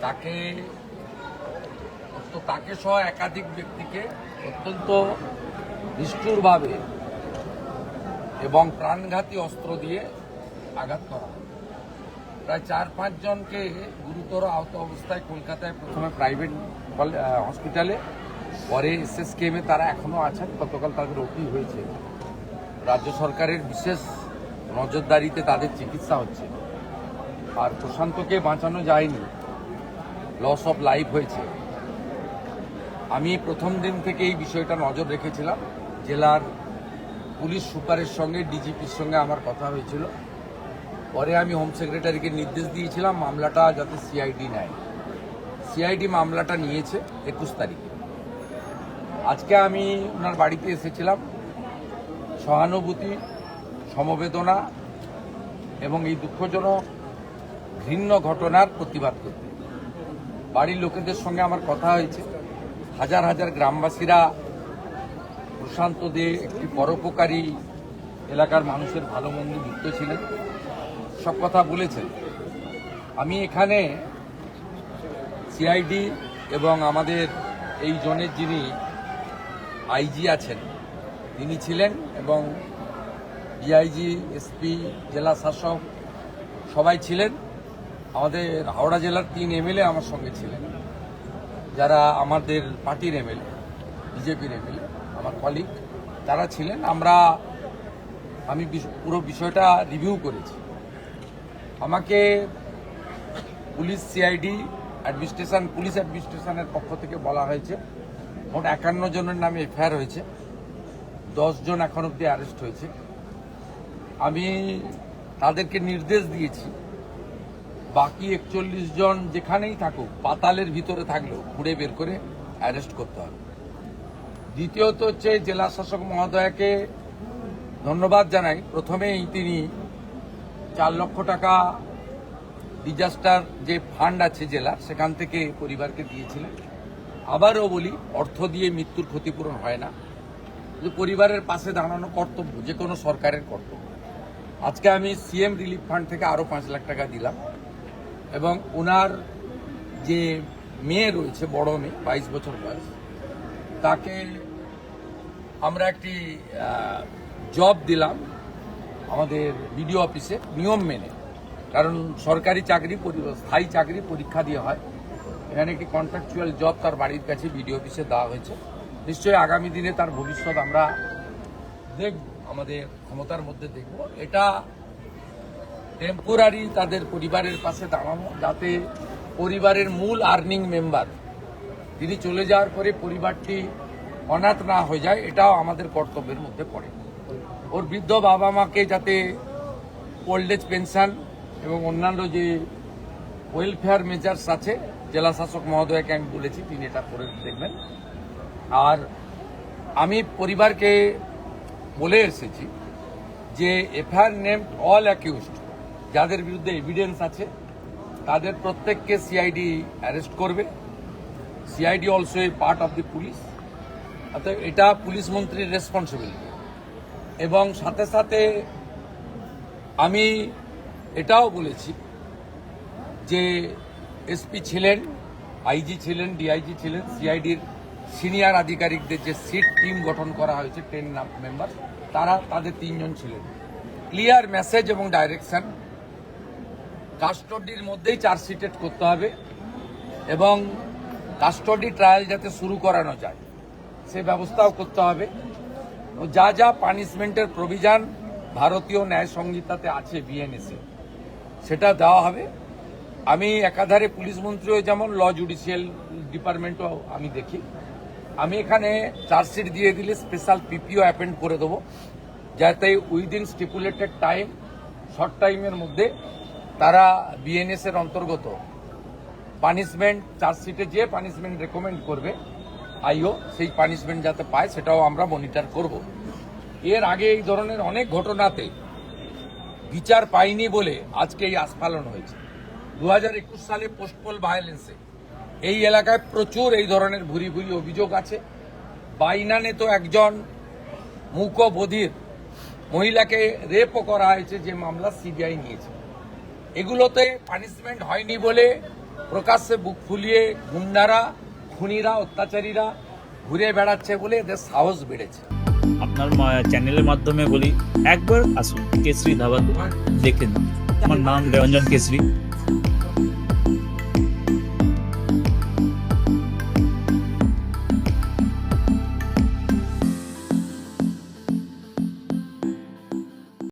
তাকে সহ একাধিক ব্যক্তিকে অত্যন্ত নিষ্ঠুরভাবে এবং প্রাণঘাতী অস্ত্র দিয়ে আঘাত করা হয়। প্রায় 4-5 জনকে গুরুতর আহত অবস্থায় কলকাতায় প্রথমে প্রাইভেট হসপিটালে, পরে SSKM-এ তারা এখনও আছেন। গতকাল তাদের ওটি হয়েছে। রাজ্য সরকারের বিশেষ নজরদারিতে তাদের চিকিৎসা হচ্ছে। আর প্রশান্তকে বাঁচানো যায়নি, লস অফ লাইফ হয়েছে। আমি প্রথম দিন থেকে এই বিষয়টা নজর রেখেছিলাম। জেলার পুলিশ সুপারের সঙ্গে, ডিজিপির সঙ্গে আমার কথা হয়েছিল। পরে আমি হোম সেক্রেটারিকে নির্দেশ দিয়েছিলাম মামলাটা যাতে সিআইডি নেয়। সিআইডি মামলাটা নিয়েছে 21 তারিখে। আজকে আমি ওনার বাড়িতে এসেছিলাম সহানুভূতি, সমবেদনা এবং এই দুঃখজনক ঘৃণ্য ঘটনার প্রতিবাদ করতে। বাড়ির লোকেদের সঙ্গে আমার কথা হয়েছে। হাজার হাজার গ্রামবাসীরা প্রশান্ত দে একটি পরোপকারী, এলাকার মানুষের ভালো মন্দ যুক্ত ছিলেন, সব কথা বলেছেন। আমি এখানে সিআইডি এবং আমাদের এই জোনের যিনি আইজি আছেন তিনি ছিলেন, এবং ডিআইজি, এসপি, জেলা শাসক সবাই ছিলেন। আমাদের হাওড়া জেলার 3 MLA আমার সঙ্গে ছিলেন, যারা আমাদের পার্টির MLA, বিজেপির MLA, আমার কলিগ, তারা ছিলেন। আমি পুরো বিষয়টা রিভিউ করেছি। আমাকে পুলিশ সিআইডি অ্যাডমিনিস্ট্রেশন, পুলিশ অ্যাডমিনিস্ট্রেশনের পক্ষ থেকে বলা হয়েছে মোট 51 জনের নামে এফআইআর হয়েছে, 10 জন এখন অব্দি অ্যারেস্ট হয়েছে। আমি তাদেরকে নির্দেশ দিয়েছি বাকি 41 জন যেখানেই থাকুক, পাতালের ভিতরে থাকলেও খুঁড়ে বের করে অ্যারেস্ট করতে হবে। দ্বিতীয়ত হচ্ছে জেলা শাসক মহোদয়কে ধন্যবাদ জানাই। প্রথমেই তিনি 4 লক্ষ টাকা ডিজাস্টার যে ফান্ড আছে জেলার, সেখান থেকে পরিবারকে দিয়েছিলেন। আবারও বলি, অর্থ দিয়ে মৃত্যুর ক্ষতিপূরণ হয় না। পরিবারের পাশে দাঁড়ানো কর্তব্য, যে কোনো সরকারের কর্তব্য। আজকে আমি সিএম রিলিফ ফান্ড থেকে আরও 5 লাখ টাকা দিলাম, এবং ওনার যে মেয়ে রয়েছে, বড় মেয়ে 22 বছর বয়স, তাকে আমরা একটি জব দিলাম আমাদের বিডিও অফিসে নিয়ম মেনে। কারণ সরকারি চাকরি, স্থায়ী চাকরি পরীক্ষা দিয়ে হয়। এখানে একটি কন্ট্রাকচুয়াল জব তার বাড়ির কাছে বিডিও অফিসে দেওয়া হয়েছে। নিশ্চয়ই আগামী দিনে তার ভবিষ্যৎ আমরা দেখব, আমাদের ক্ষমতার মধ্যে দেখব। এটা টেম্পোরারি তাদের পরিবারের পাশে দাঁড়ানো, যাতে পরিবারের মূল আর্নিং মেম্বার তিনি চলে যাওয়ার পরে পরিবারটি অনাথ না হয়ে যায়, এটাও আমাদের কর্তব্যের মধ্যে পড়ে। ওর বৃদ্ধ বাবা মাকে যাতে ওল্ড এজ পেনশন এবং অন্যান্য যে ওয়েলফেয়ার মেজার্স আছে, জেলা শাসক মহোদয়কে আমি বলেছি, তিনি এটা করে দেখবেন। আর আমি পরিবারকে বলে এসেছি যে এফআইআর নেম অল অ্যাকিউজড, যাদের বিরুদ্ধে এভিডেন্স আছে তাদের প্রত্যেককে সিআইডি অ্যারেস্ট করবে। CID also a part of the police, অর্থাৎ এটা পুলিশ মন্ত্রীর রেসপন্সিবিলিটি। এবং সাথে সাথে আমি এটাও বলেছি যে এসপি ছিলেন, আইজি ছিলেন, ডিআইজি ছিলেন, সিআইডির সিনিয়র আধিকারিকদের যে সিট টিম গঠন করা হয়েছে 10 মেম্বার, তাদের 3 জন ছিলেন। ক্লিয়ার মেসেজ এবং ডাইরেকশন, কাস্টডির মধ্যেই চার্জশিটেড করতে হবে, এবং কাস্টডি ট্রায়াল যাতে শুরু করানো যায় সে ব্যবস্থাও করতে হবে। যা যা পানিশমেন্টের প্রভিশন ভারতীয় ন্যায় সংহিতাতে আছে বিএনএসে, সেটা দেওয়া হবে। আমি একাধারে পুলিশ মন্ত্রীও যেমন, ল জুডিশিয়াল ডিপার্টমেন্টও আমি দেখি। আমি এখানে চার্জশিট দিয়ে দিলে স্পেশাল পিপিও অ্যাপেন্ড করে দেবো, যাতে উইদিন স্টিপুলেটেড টাইম, শর্ট টাইমের মধ্যে তারা বিএনএস এর অন্তর্গত পানিশমেন্ট, চার্জশিটে যে পানিশমেন্ট রেকমেন্ড করবে আইও, সেই পানিশমেন্ট যাতে পায় সেটাও আমরা মনিটর করব। এর আগে এই ধরনের অনেক ঘটনাতে বিচার পাইনি বলে আজকে এই আস্ফালন হয়েছে। 2021 সালে পোস্টপোল ভায়োলেন্সে এই এলাকায় প্রচুর এই ধরনের ভুরি ভুরি অভিযোগ আছে। বাইনানে তো একজন মূকবধির মহিলাকে রেপও করা হয়েছে, যে মামলা সিবিআই নিয়েছে। এগুলোতে পানিশমেন্ট হয়নি বলে প্রকাশ্যে বুক ফুলিয়ে গুন্ডারা, খুনিরা, অত্যাচারীরা ঘুরে বেড়াচ্ছে বলে এদের সাহস বেড়েছে। আপনার চ্যানেলের মাধ্যমে বলি, একবার আসুন কেশরী ধাবাতে দেখে নিন। আমার নাম রঞ্জন কেশরী।